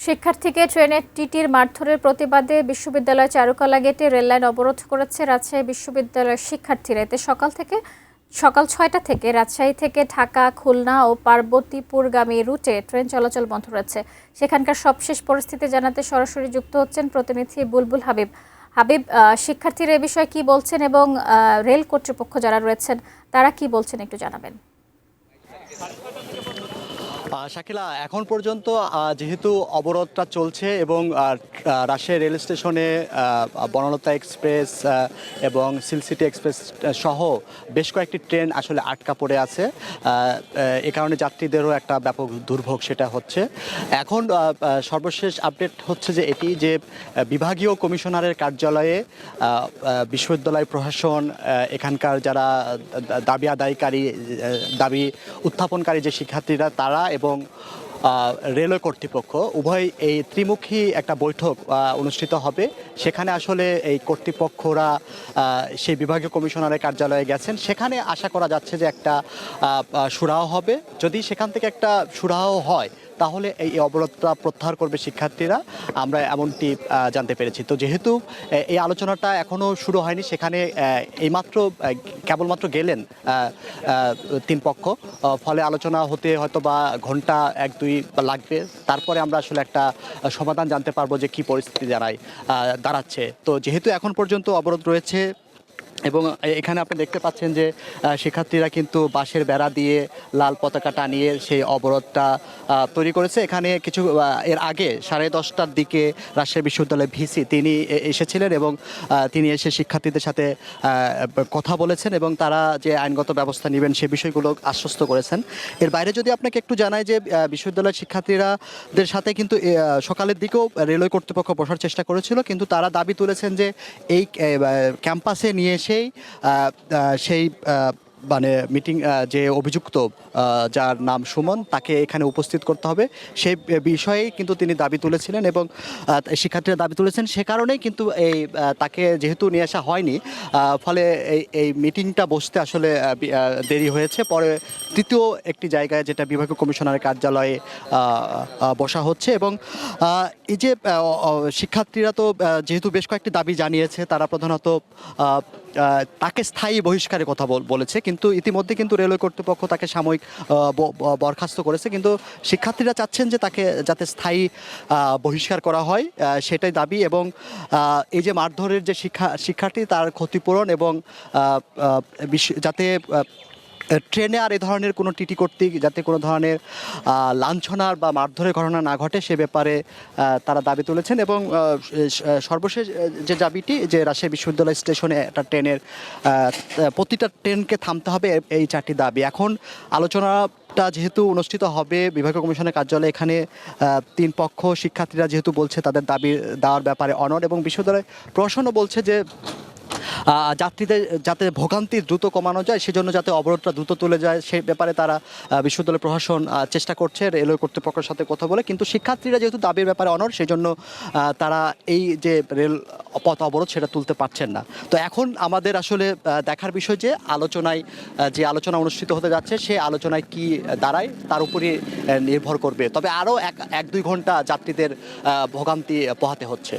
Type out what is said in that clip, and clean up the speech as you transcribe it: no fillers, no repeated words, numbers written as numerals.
শিক্ষার্থীকে ট্রেনের টিটির মারধরের প্রতিবাদে বিশ্ববিদ্যালয়ের চারুকলা গেটে রেললাইন অবরোধ করেছে রাজশাহী বিশ্ববিদ্যালয়ের শিক্ষার্থীরা। এতে সকাল ৬টা থেকে রাজশাহী থেকে ঢাকা, খুলনা ও পার্বতীপুরগামী রুটে ট্রেন চলাচল বন্ধ রয়েছে। সেখানকার সবশেষ পরিস্থিতি জানাতে সরাসরি যুক্ত হচ্ছেন প্রতিনিধি বুলবুল হাবিব। হাবিব, শিক্ষার্থীরা এ বিষয়ে কি বলছেন এবং রেল কর্তৃপক্ষ যারা রয়েছেন তারা কি বলছেন একটু জানাবেন। শাকিলা, এখন পর্যন্ত যেহেতু অবরোধটা চলছে এবং রাজশাহী রেল স্টেশনে বনলতা এক্সপ্রেস এবং সিলসিটি এক্সপ্রেস সহ বেশ কয়েকটি ট্রেন আসলে আটকা পড়ে আছে, এ কারণে যাত্রীদেরও একটা ব্যাপক দুর্ভোগ সেটা হচ্ছে। এখন সর্বশেষ আপডেট হচ্ছে যে এটি যে বিভাগীয় কমিশনারের কার্যালয়ে বিশ্ববিদ্যালয় প্রশাসন, এখানকার যারা দাবি আদায়কারী, দাবি উত্থাপনকারী যে শিক্ষার্থীরা তারা এবং রেলওয়ে কর্তৃপক্ষ উভয় এই ত্রিমুখী একটা বৈঠক অনুষ্ঠিত হবে। সেখানে আসলে এই কর্তৃপক্ষরা সেই বিভাগীয় কমিশনারের কার্যালয়ে গেছেন। সেখানে আশা করা যাচ্ছে যে একটা সুরাহা হবে। যদি সেখান থেকে একটা সুরাহা হয় তাহলে এই অবরোধটা প্রত্যাহার করবে শিক্ষার্থীরা, আমরা এমনটি জানতে পেরেছি। তো যেহেতু এই আলোচনাটা এখনও শুরু হয়নি, সেখানে এইমাত্র কেবলমাত্র গেলেন তিন পক্ষ, ফলে আলোচনা হতে হয়তো বা ঘন্টা 1-2 লাগবে। তারপরে আমরা আসলে একটা সমাধান জানতে পারবো যে কী পরিস্থিতি দাঁড়াচ্ছে। তো যেহেতু এখন পর্যন্ত অবরোধ রয়েছে এবং এখানে আপনি দেখতে পাচ্ছেন যে শিক্ষার্থীরা কিন্তু বাঁশের বেড়া দিয়ে লাল পতাকা টানিয়ে সেই অবরোধটা তৈরি করেছে। এখানে কিছু এর আগে 10:30টার দিকে রাজশাহী বিশ্ববিদ্যালয়ের ভিসি তিনি এসেছিলেন এবং তিনি এসে শিক্ষার্থীদের সাথে কথা বলেছেন এবং তারা যে আইনগত ব্যবস্থা নেবেন সে বিষয়গুলো আশ্বস্ত করেছেন। এর বাইরে যদি আপনাকে একটু জানাই যে বিশ্ববিদ্যালয়ের শিক্ষার্থীরাদের সাথে কিন্তু সকালের দিকেও রেলওয়ে কর্তৃপক্ষ বসার চেষ্টা করেছিল, কিন্তু তারা দাবি তুলেছেন যে এই ক্যাম্পাসে নিয়ে সেই মানে মিটিং যে অভিযুক্ত যার নাম সুমন তাকে এখানে উপস্থিত করতে হবে সেই বিষয়েই কিন্তু তিনি দাবি তুলেছিলেন এবং শিক্ষার্থীরা দাবি তুলেছেন। সে কারণেই কিন্তু এই তাকে যেহেতু নিয়ে আসা হয়নি, ফলে এই মিটিংটা বসতে আসলে দেরি হয়েছে। পরে তৃতীয় একটি জায়গায় যেটা বিভাগীয় কমিশনারের কার্যালয়ে বসা হচ্ছে এবং এই যে শিক্ষার্থীরা তো যেহেতু বেশ কয়েকটি দাবি জানিয়েছে, তারা প্রধানত তাকে স্থায়ী বহিষ্কারের কথা বলেছে, কিন্তু ইতিমধ্যে কিন্তু রেলওয়ে কর্তৃপক্ষ তাকে সাময়িক বরখাস্ত করেছে। কিন্তু শিক্ষার্থীরা চাচ্ছেন যে তাকে যাতে স্থায়ী বহিষ্কার করা হয়, সেটাই দাবি। এবং এই যে মারধরের যে শিক্ষার্থী তার ক্ষতিপূরণ এবং যাতে ট্রেনে আর এ ধরনের কোনো টিটি কর্তৃক যাতে কোনো ধরনের লাঞ্ছনার বা মারধরের ঘটনা না ঘটে সে ব্যাপারে তারা দাবি তুলেছেন। এবং সর্বশেষ যে দাবিটি যে রাজশাহী বিশ্ববিদ্যালয় স্টেশনে একটা প্রতিটা ট্রেনকে থামতে হবে, এই 4টি দাবি। এখন আলোচনাটা যেহেতু অনুষ্ঠিত হবে বিভাগীয় কমিশনের কার্যালয়ে, এখানে 3 পক্ষ শিক্ষার্থীরা যেহেতু বলছে তাদের দাবি দেওয়ার ব্যাপারে অনড় এবং বিশ্ববিদ্যালয় প্রশাসনও বলছে যে যাত্রীদের যাতে ভোগান্তি দ্রুত কমানো যায় সেজন্য যাতে অবরোধটা দ্রুত তুলে যায় সে ব্যাপারে তারা বিশ্ববিদ্যালয় প্রশাসন চেষ্টা করছে রেলওয়ে কর্তৃপক্ষের সাথে কথা বলে। কিন্তু শিক্ষার্থীরা যেহেতু দাবির ব্যাপারে অনড় সেজন্য তারা এই যে রেল পথ অবরোধ সেটা তুলতে পারছেন না। তো এখন আমাদের আসলে দেখার বিষয় যে আলোচনা অনুষ্ঠিত হতে যাচ্ছে সে আলোচনায় কি দাঁড়ায় তার উপরই নির্ভর করবে। তবে আরও 1-2 ঘন্টা যাত্রীদের ভোগান্তি পোহাতে হচ্ছে।